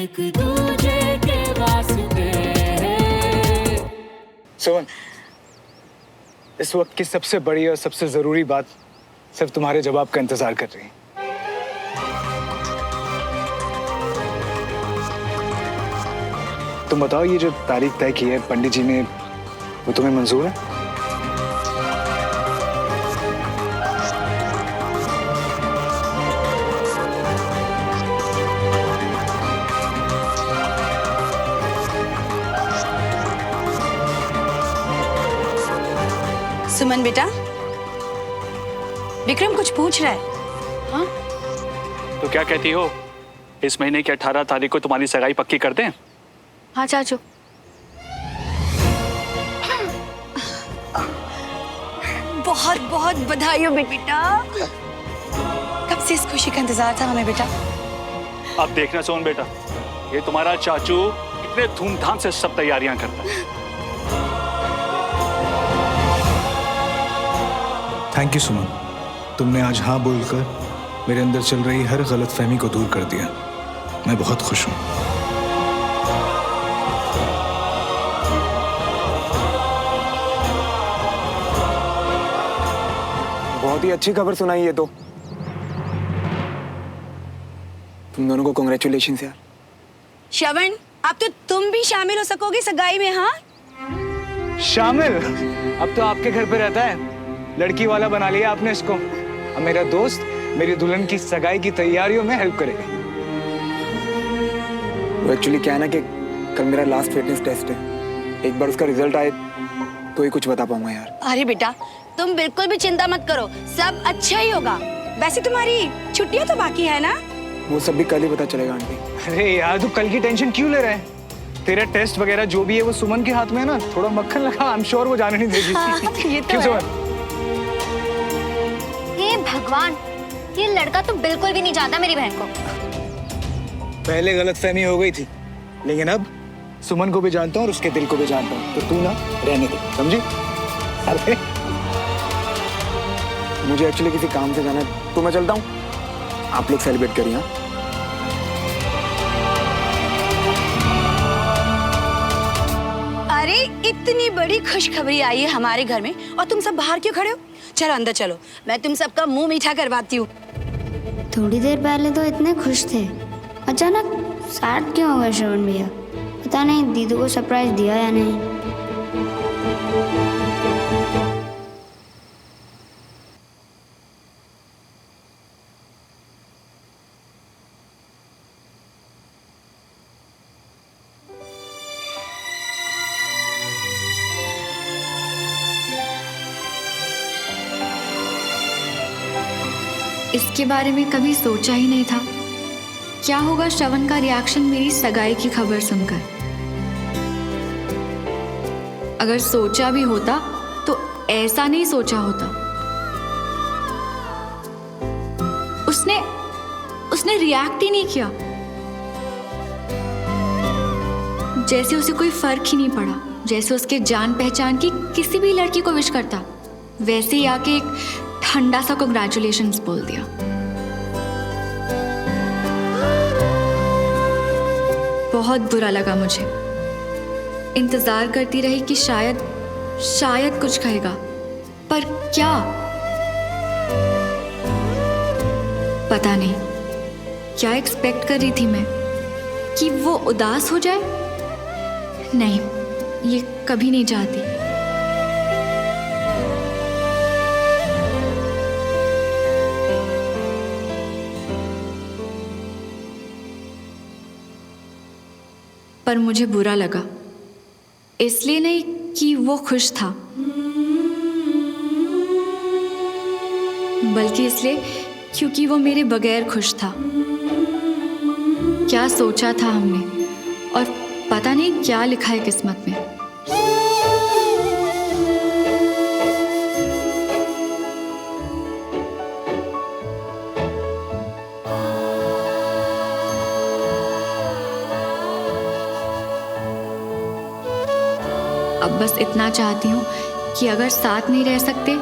एक दूजे के वास्ते। सुमन, इस वक्त की सबसे बड़ी और सबसे जरूरी बात सिर्फ तुम्हारे जवाब का इंतजार कर रही है। तुम बताओ, ये जो तारीख तय की है पंडित जी ने, वो तुम्हें मंजूर है? सुमन बेटा, विक्रम कुछ पूछ रहा है। हाँ? तो क्या कहती हो, इस महीने की 18 तारीख को तुम्हारी सगाई पक्की कर दें? हाँ चाचू। बहुत बहुत बधाई हो बेटा। कब से इस खुशी का इंतजार था हमें बेटा। अब देखना सोन बेटा, ये तुम्हारा चाचू कितने धूमधाम से सब तैयारियां करता है। थैंक यू सुमन, तुमने आज हाँ बोलकर मेरे अंदर चल रही हर गलतफहमी को दूर कर दिया। मैं बहुत खुश हूँ। बहुत ही अच्छी खबर सुनाई है। तो तुम दोनों को कांग्रेचुलेशंस यार। श्रवण, अब तो तुम भी शामिल हो सकोगे सगाई में। हाँ शामिल? अब तो आपके घर पे रहता है, लड़की वाला बना लिया आपने इसको। अब मेरा दोस्त मेरी दुल्हन की सगाई की तैयारियों में हेल्प करेगा। वो एक्चुअली क्या है ना कि कल मेरा लास्ट फिटनेस टेस्ट है, एक बार उसका रिजल्ट आए तो ही कुछ बता पाऊंगा यार। अरे बेटा, तुम बिल्कुल भी चिंता मत करो, सब अच्छा ही होगा। वैसे तुम्हारी छुट्टियां तो बाकी है ना? वो सब भी कल ही पता चलेगा आंटी। अरे यार, तू कल की टेंशन क्यों ले रहा है? तेरा टेस्ट वगैरह जो भी है वो सुमन के हाथ में है ना। थोड़ा मक्खन लगा, आई एम श्योर वो जाने नहीं देगी। हाँ, ये तो क्यों है। सुमन? हे भगवान, ये लड़का तो बिल्कुल भी नहीं जानता मेरी बहन को। पहले गलतफहमी हो गई थी, लेकिन अब सुमन को भी जानता हूँ और उसके दिल को भी जानता हूँ। तो तू ना रहने दे, समझी? अरे मुझे एक्चुअली किसी काम से जाना है तो मैं चलता हूँ। आप लोग सेलिब्रेट करिए। हाँ? अरे इतनी बड़ी खुशखबरी आई है हमारे घर में और तुम सब बाहर क्यों खड़े हो? चलो अंदर चलो, मैं तुम सबका मुंह मीठा करवाती हूँ। थोड़ी देर पहले तो इतने खुश थे, अचानक सैड क्यों हो गए श्रवण भैया? पता नहीं दीदी को सरप्राइज दिया या नहीं। इसके बारे में कभी सोचा ही नहीं था। क्या होगा श्रवण का रिएक्शन मेरी सगाई की खबर सुनकर। अगर सोचा भी होता तो ऐसा नहीं सोचा होता। उसने रिएक्ट ही नहीं किया, जैसे उसे कोई फर्क ही नहीं पड़ा। जैसे उसके जान पहचान की किसी भी लड़की को विश करता, वैसे ही आके एक ठंडा सा कांग्रेचुलेशंस बोल दिया। बहुत बुरा लगा मुझे। इंतजार करती रही कि शायद कुछ कहेगा, पर क्या? पता नहीं क्या एक्सपेक्ट कर रही थी मैं, कि वो उदास हो जाए? नहीं, ये कभी नहीं चाहती। पर मुझे बुरा लगा, इसलिए नहीं कि वो खुश था, बल्कि इसलिए क्योंकि वो मेरे बगैर खुश था। क्या सोचा था हमने और पता नहीं क्या लिखा है किस्मत में। अब बस इतना चाहती हूँ कि अगर साथ नहीं रह सकते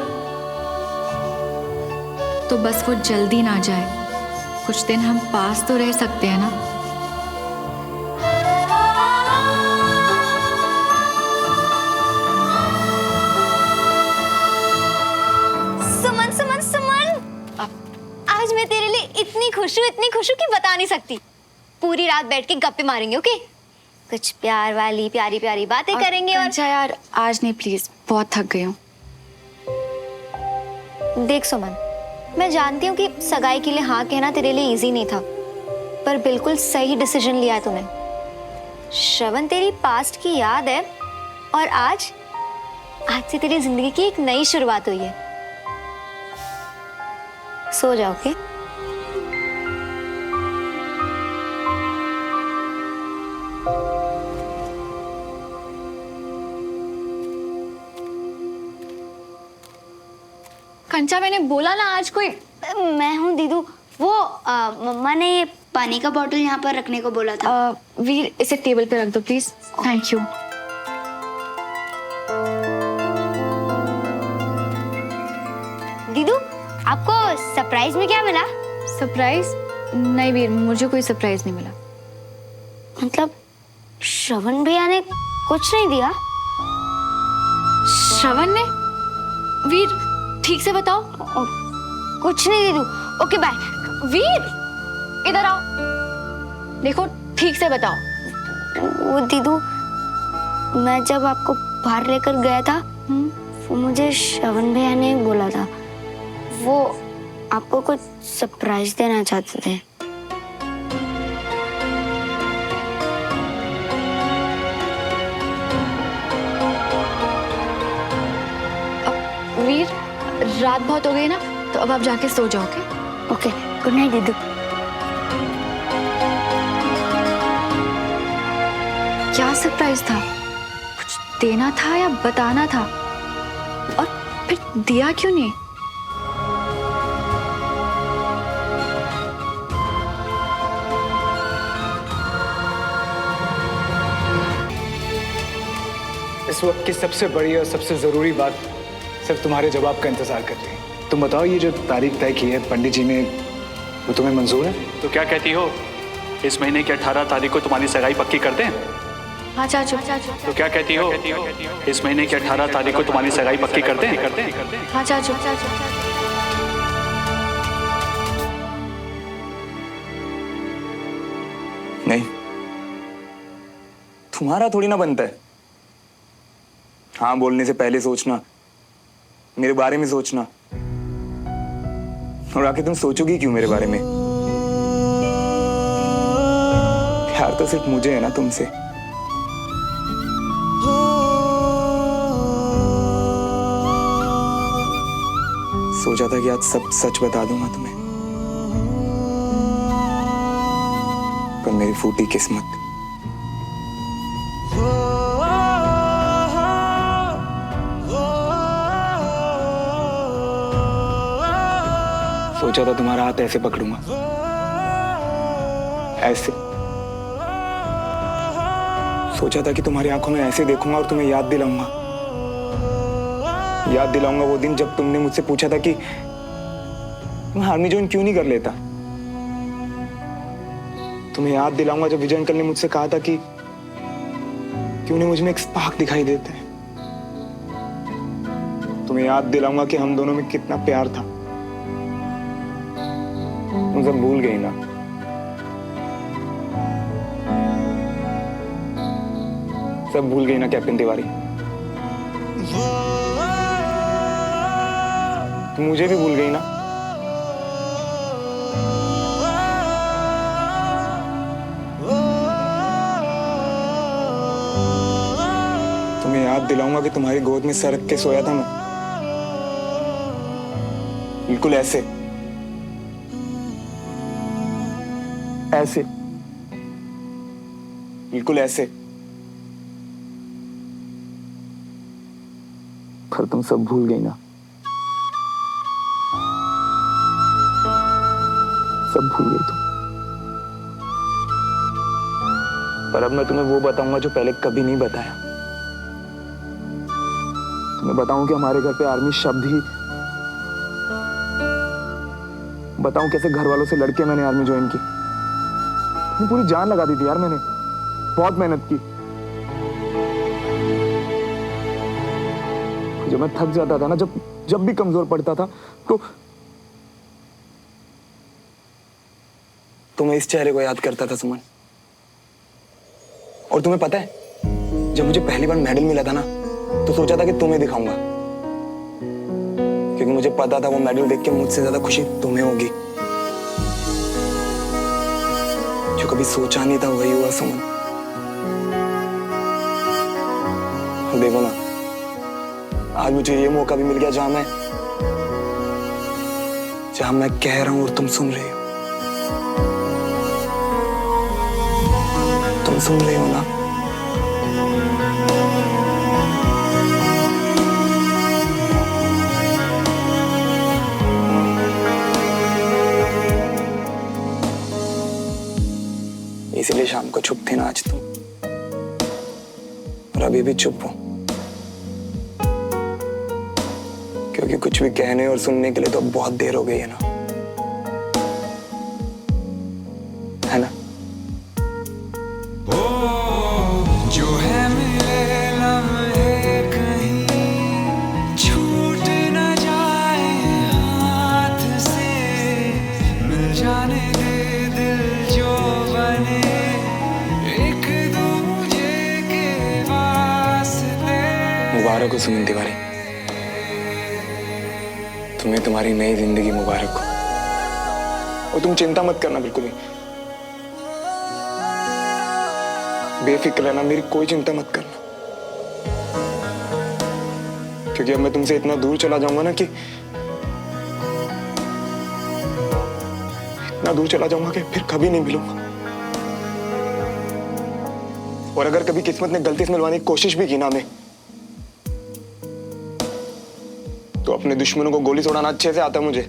तो बस वो जल्दी ना जाए। कुछ दिन हम पास तो रह सकते हैं ना। में इतनी खुश हूँ कि बता नहीं सकती। पूरी रात बैठ के गप्पे मारेंगे, ओके? कुछ प्यार वाली प्यारी प्यारी बातें करेंगे। और कंचा यार आज नहीं प्लीज, बहुत थक गई हूँ। देख सुमन, मैं जानती हूँ कि सगाई के लिए हाँ कहना तेरे लिए इजी नहीं था, पर बिल्कुल सही डिसीजन लिया है तूने। श्रवण तेरी पास्ट की याद है और आज से तेरी जिंदगी की एक नई शुरुआत हुई है। सो जाओ, ओके? कंचा मैंने बोला ना आज कोई। मैं हूँ दीदू। वो मम्मा ने ये पानी का बोतल यहाँ पर रखने को बोला था। वीर इसे टेबल पे रख दो प्लीज। Thank you. दीदू, आपको सरप्राइज में क्या मिला? सरप्राइज? नहीं वीर, मुझे कोई सरप्राइज नहीं मिला। मतलब श्रवण भैया ने कुछ नहीं दिया? श्रवण ने? वीर ठीक से बताओ। कुछ नहीं दीदू। Okay bye. वीर इधर आओ, देखो ठीक से बताओ। वो दीदू, मैं जब आपको बाहर लेकर गया था, वो मुझे श्रवण भैया ने बोला था वो आपको कुछ सरप्राइज देना चाहते थे। वीर रात बहुत हो गई ना, तो अब आप जाके सो जाओ। ओके, गुड नाइट दीदू। क्या सरप्राइज था? कुछ देना था या बताना था? और फिर दिया क्यों नहीं? इस वक्त की सबसे बड़ी और सबसे जरूरी बात सिर्फ तुम्हारे जवाब का इंतजार कर रही है। तुम बताओ, ये जो तारीख तय की है पंडित जी ने, वो तुम्हें मंजूर है? तो क्या कहती हो, इस महीने की 18 तारीख को तुम्हारी सगाई पक्की कर दें? हाँ चाचू। तो क्या कहती हो, इस महीने की 18 तारीख को तुम्हारी सगाई पक्की कर दें? हाँ चाचू। नहीं, तुम्हारा थोड़ी ना बनता है। हाँ बोलने से पहले सोचना, मेरे बारे में सोचना। और आखिर तुम सोचोगी क्यों मेरे बारे में? प्यार तो सिर्फ मुझे है ना तुमसे। सोचा था कि आज सब सच बता दूंगा तुम्हें, पर मेरी फूटी किस्मत। सोचा था तुम्हारा हाथ ऐसे पकड़ूंगा, ऐसे। सोचा था कि तुम्हारी आंखों में ऐसे देखूंगा और तुम्हें याद दिलाऊंगा वो दिन जब तुमने मुझसे पूछा था कि मैं आर्मी ज्वाइन क्यों नहीं कर लेता। तुम्हें याद दिलाऊंगा जब विजय अंकल ने मुझसे कहा था कि उन्हें मुझ में एक स्पार्क दिखाई देता है। तुम्हें याद दिलाऊंगा कि हम दोनों में कितना प्यार था। तुम सब भूल गई ना? सब भूल गई ना कैप्टन तिवारी? तुम मुझे भी भूल गई ना? तुम्हें याद दिलाऊंगा कि तुम्हारी गोद में सर रख के सोया था मैं, बिल्कुल ऐसे ऐसे, बिल्कुल ऐसे। पर तुम सब भूल गई ना? सब भूल गई तुम। पर अब मैं तुम्हें वो बताऊंगा जो पहले कभी नहीं बताया। तुम्हें बताऊं कि हमारे घर पे आर्मी शब्द ही, बताऊं कैसे घर वालों से लड़के मैंने आर्मी ज्वाइन की। पूरी जान लगा दी थी यार मैंने, बहुत मेहनत की। जब मैं थक जाता था ना, जब भी कमजोर पड़ता था, तो तो मैं इस चेहरे को याद करता था सुमन। और तुम्हें पता है, जब मुझे पहली बार मेडल मिला था ना, तो सोचा था कि तुम्हें दिखाऊंगा, क्योंकि मुझे पता था वो मेडल देख के मुझसे ज्यादा खुशी तुम्हें होगी। जो कभी सोचा नहीं था वही हुआ सुमन। देखो ना, आज मुझे ये मौका भी मिल गया जहां मैं कह रहा हूं और तुम सुन रही हो। तुम सुन रही हो ना? इसलिए शाम को चुप थी ना आज तुम, और अभी भी चुप हो, क्योंकि कुछ भी कहने और सुनने के लिए तो अब बहुत देर हो गई है ना, है ना? जो है मिले लम्हे कहीं छूट न जाए हाथ से, मिल जाने दे दिल जो बने एक दूजे के वास्ते। मुबारक हो सुमन तिवारी, तुम्हें तुम्हारी नई जिंदगी मुबारक हो। और तुम चिंता मत करना बिल्कुल भी, बेफिक्र रहना, मेरी कोई चिंता मत करना, क्योंकि अब मैं तुमसे इतना दूर चला जाऊंगा ना कि इतना दूर चला जाऊंगा कि फिर कभी नहीं मिलूंगा। और अगर कभी किस्मत ने गलती से मिलवाने की कोशिश भी की ना हमें, तो अपने दुश्मनों को गोली छोड़ाना अच्छे से आता मुझे।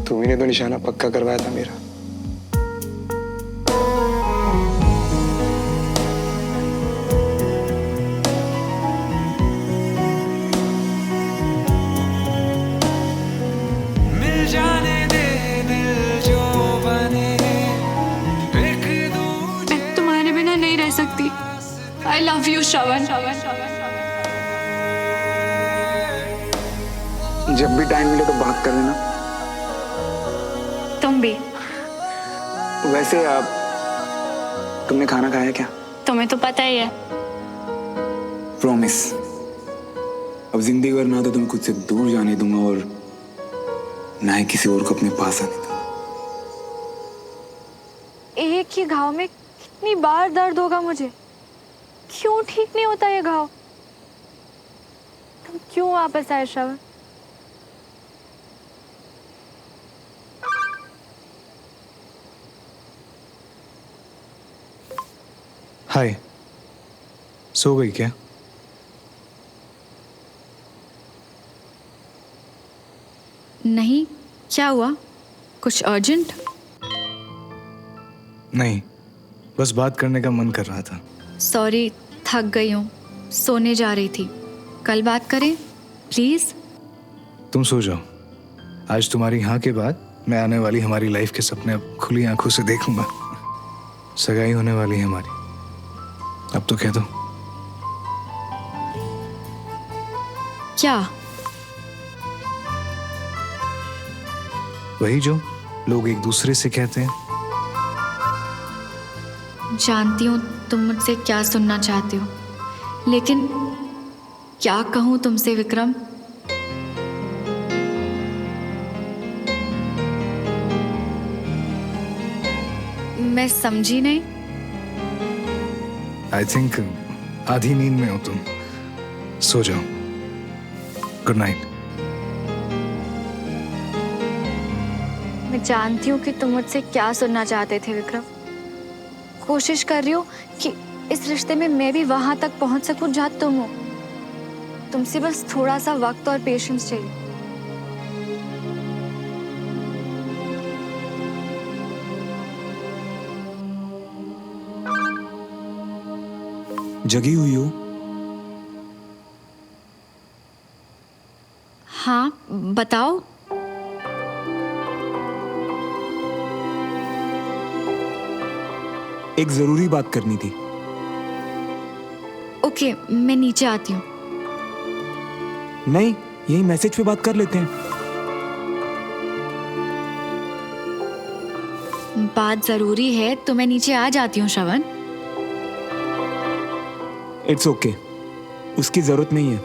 तुम्ही ने तो निशाना पक्का करवाया था मेरा। मिल जाने दे दिल जो बने एक दूजे। मैं तुम्हारे बिना नहीं रह सकती। आई लव यू श्रवण। जब भी टाइम मिले तो बात कर लेना। तुम भी। वैसे तुमने खाना खाया क्या? तुम्हें तो पता ही है। प्रॉमिस, अब जिंदगी भर ना तो तुम्हें खुद से दूर जाने दूंगा और ना ही किसी और को अपने पास आने दूंगा। एक ही घाव में कितनी बार दर्द होगा मुझे? क्यों ठीक नहीं होता ये घाव? तुम क्यों वापस आए श्रवण? हाय, सो गई क्या? नहीं, क्या हुआ? कुछ अर्जेंट? नहीं, बस बात करने का मन कर रहा था। सॉरी, थक गई हूँ, सोने जा रही थी। कल बात करें प्लीज। तुम सो जाओ। आज तुम्हारी हाँ के बाद मैं आने वाली हमारी लाइफ के सपने अब खुली आंखों से देखूंगा। सगाई होने वाली है हमारी, अब तो कह दो। क्या? वही जो लोग एक दूसरे से कहते हैं। जानती हूँ तुम मुझसे क्या सुनना चाहते हो, लेकिन क्या कहूँ तुमसे विक्रम? मैं समझी नहीं। आई थिंक आधी नींद में हो तुम, सो जाओ। Good night. मैं जानती हूँ कि तुम मुझसे क्या सुनना चाहते थे विक्रम। कोशिश कर रही हूँ कि इस रिश्ते में मैं भी वहां तक पहुंच सकूं जहां तुम हो। तुमसे बस थोड़ा सा वक्त और पेशेंस चाहिए। जगी हुई हो? हाँ, बताओ। एक जरूरी बात करनी थी। ओके, मैं नीचे आती हूँ। नहीं, यही मैसेज पे बात कर लेते हैं। बात जरूरी है तो मैं नीचे आ जाती हूँ श्रवण। इट्स ओके, उसकी जरूरत नहीं है।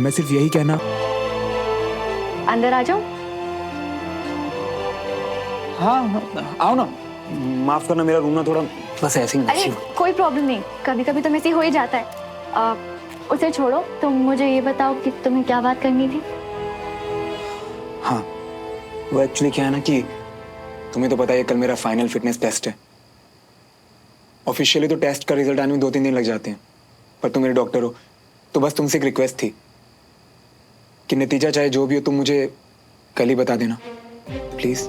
मैं सिर्फ यही कहना। अंदर आ जाओ। हाँ आओ ना। माफ करना, मेरा रूम ना थोड़ा बस ऐसे ही अरे कोई प्रॉब्लम नहीं, कभी कभी तो ऐसे हो ही जाता है। उसे छोड़ो, तुम मुझे ये बताओ कि तुम्हें क्या बात करनी थी। हाँ, वो एक्चुअली क्या है ना कि तुम्हें तो पता है कल मेरा फाइनल फिटनेस टेस्ट है। ऑफिशियली तो टेस्ट का रिजल्ट आने में 2-3 दिन लग जाते हैं, पर तुम मेरे डॉक्टर हो तो बस तुमसे एक रिक्वेस्ट थी कि नतीजा चाहे जो भी हो तुम मुझे कल ही बता देना प्लीज।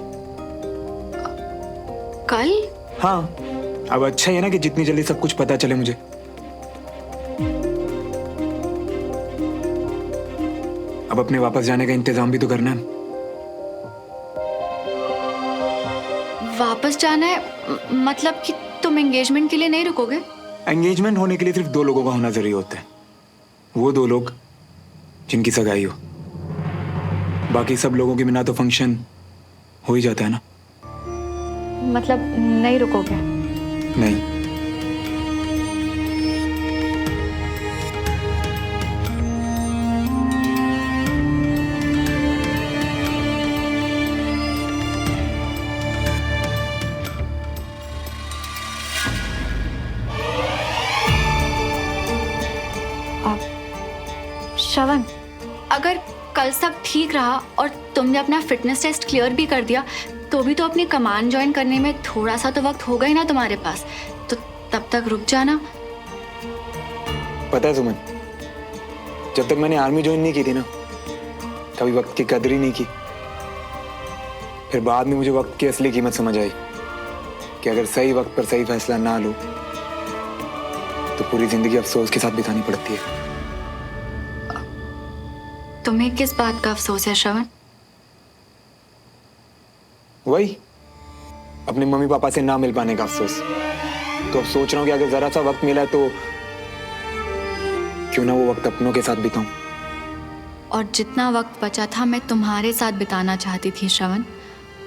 कल? हाँ, अब अच्छा ही है ना कि जितनी जल्दी सब कुछ पता चले मुझे। अब अपने वापस जाने का इंतजाम भी तो करना है। वापस जाना है? मतलब कि तुम एंगेजमेंट के लिए नहीं रुकोगे? एंगेजमेंट होने के लिए सिर्फ 2 लोगों का होना जरूरी होता है, वो 2 लोग जिनकी सगाई हो। बाकी सब लोगों के बिना तो फंक्शन हो ही जाता है ना। मतलब नहीं रुकोगे? नहीं। श्रवण, अगर कल सब ठीक रहा और तुमने अपना फिटनेस टेस्ट क्लियर भी कर दिया तो भी तो अपनी कमान ज्वाइन करने में थोड़ा सा तो वक्त होगा ही ना तुम्हारे पास, तो तब तक रुक जाना। पता है सुमन, जब तक मैंने आर्मी ज्वाइन नहीं की थी ना, कभी वक्त की कदर ही नहीं की। फिर बाद में मुझे वक्त की असली कीमत समझ आई कि अगर सही वक्त पर सही फैसला ना लो तो पूरी जिंदगी अफसोस के साथ बितानी पड़ती है। तुम्हें किस बात का अफसोस है श्रवण? वही अपने मम्मी पापा से ना मिल पाने का अफसोस। तो अब सोच रहा हूँ कि अगर जरा सा वक्त मिला तो क्यों ना वो वक्त अपनों के साथ बिताऊं। और जितना वक्त बचा था मैं तुम्हारे साथ बिताना चाहती थी श्रवण,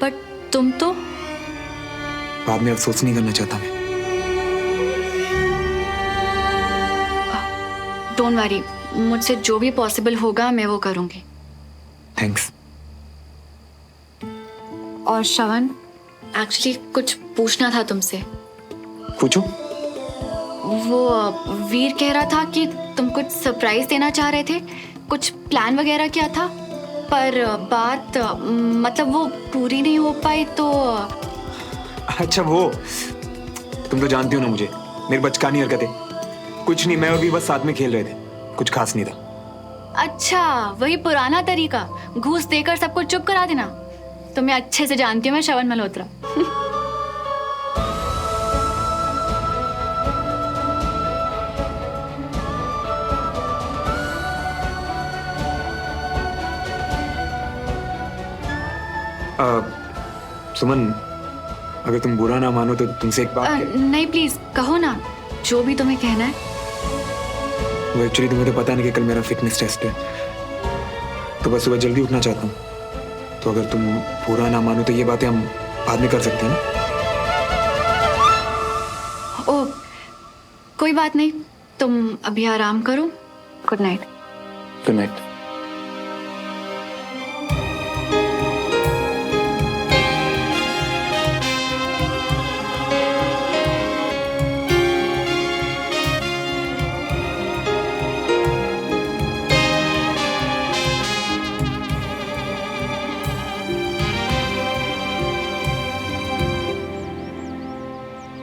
बट तुम तो बाद में अफसोस नहीं करना चाहता मैं। डोंट वरी, मुझसे जो भी पॉसिबल होगा मैं वो करूंगी। थैंक्स। और श्रवण, एक्चुअली कुछ पूछना था तुमसे। पूछो। वो वीर कह रहा था कि तुम कुछ सरप्राइज देना चाह रहे थे, कुछ प्लान वगैरह किया था, पर बात मतलब वो पूरी नहीं हो पाई तो। अच्छा वो, तुम तो जानती हो ना मुझे, मेरी बचकानी हरकतें। कुछ नहीं, मैं और भी बस साथ में खेल रहे थे, कुछ खास नहीं था। अच्छा, वही पुराना तरीका, घूस देकर सबको चुप करा देना। तुम्हें अच्छे से जानती हूँ मैं श्रवण मल्होत्रा। सुमन, अगर तुम बुरा ना मानो तो तुमसे एक बात नहीं प्लीज कहो ना, जो भी तुम्हें कहना है। वो एक्चुअली तुम्हें तो पता नहीं कि कल मेरा फिटनेस टेस्ट है, तो बस सुबह जल्दी उठना चाहता हूँ। तो अगर तुम बुरा ना मानो तो ये बातें हम बाद में कर सकते हैं ना? ओ कोई बात नहीं, तुम अभी आराम करो। Good night. Good night.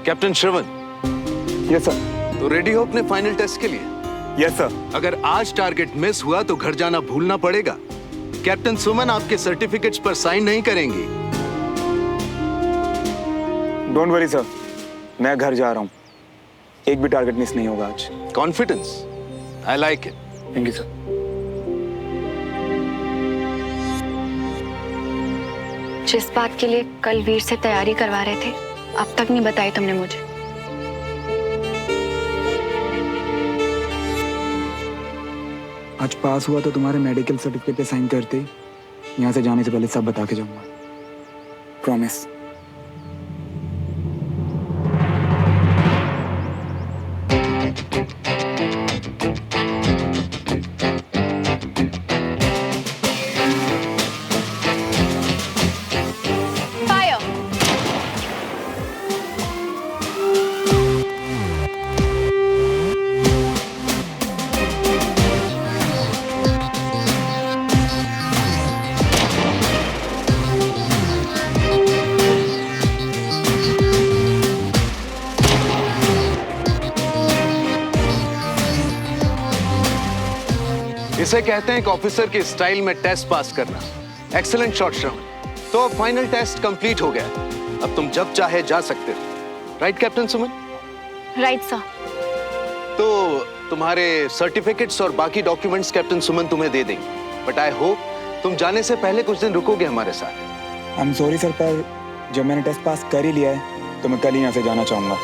Captain Shravan, yes sir. तो रेडी हो अपने फाइनल टेस्ट के लिए? Yes sir. अगर आज टारगेट मिस हुआ तो घर जाना भूलना पड़ेगा। कैप्टन सुमन आपके सर्टिफिकेट्स पर साइन नहीं करेंगी। डोंट वरी सर, मैं घर जा रहा हूँ, एक भी टारगेट मिस नहीं होगा आज। Confidence, I like it. Thank you sir. जिस बात के लिए कल वीर से तैयारी करवा रहे थे, अब तक नहीं बताई तुमने मुझे। आज पास हुआ तो तुम्हारे मेडिकल सर्टिफिकेट पे साइन करते ही यहाँ से जाने से पहले सब बता के जाऊंगा, प्रॉमिस। इसे कहते हैं एक ऑफिसर के स्टाइल में टेस्ट पास करना। एक्सीलेंट शॉट श्रवण। तो फाइनल टेस्ट कंप्लीट हो गया, अब तुम जब चाहे जा सकते हो। Right captain Suman? Right sir. तो तुम्हारे सर्टिफिकेट्स और बाकी डॉक्यूमेंट्स कैप्टन सुमन तुम्हें दे देंगे, बट आई होप तुम जाने से पहले कुछ दिन रुकोगे हमारे साथ। आई एम सॉरी सर, पर जब मैंने टेस्ट पास कर ही लिया है तो मैं कल ही यहाँ से जाना चाहूँगा।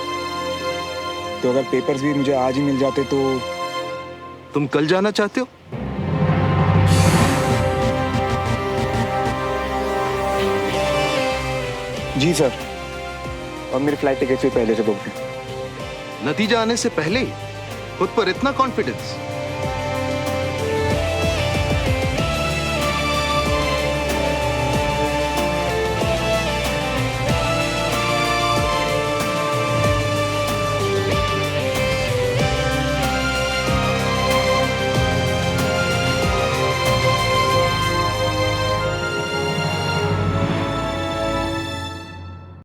तो अगर पेपर्स भी मुझे आज ही मिल जाते तो। तुम कल जाना चाहते हो? जी सर, और मेरी फ्लाइट टिकट भी पहले से बुक है। नतीजा आने से पहले ही खुद पर इतना कॉन्फिडेंस?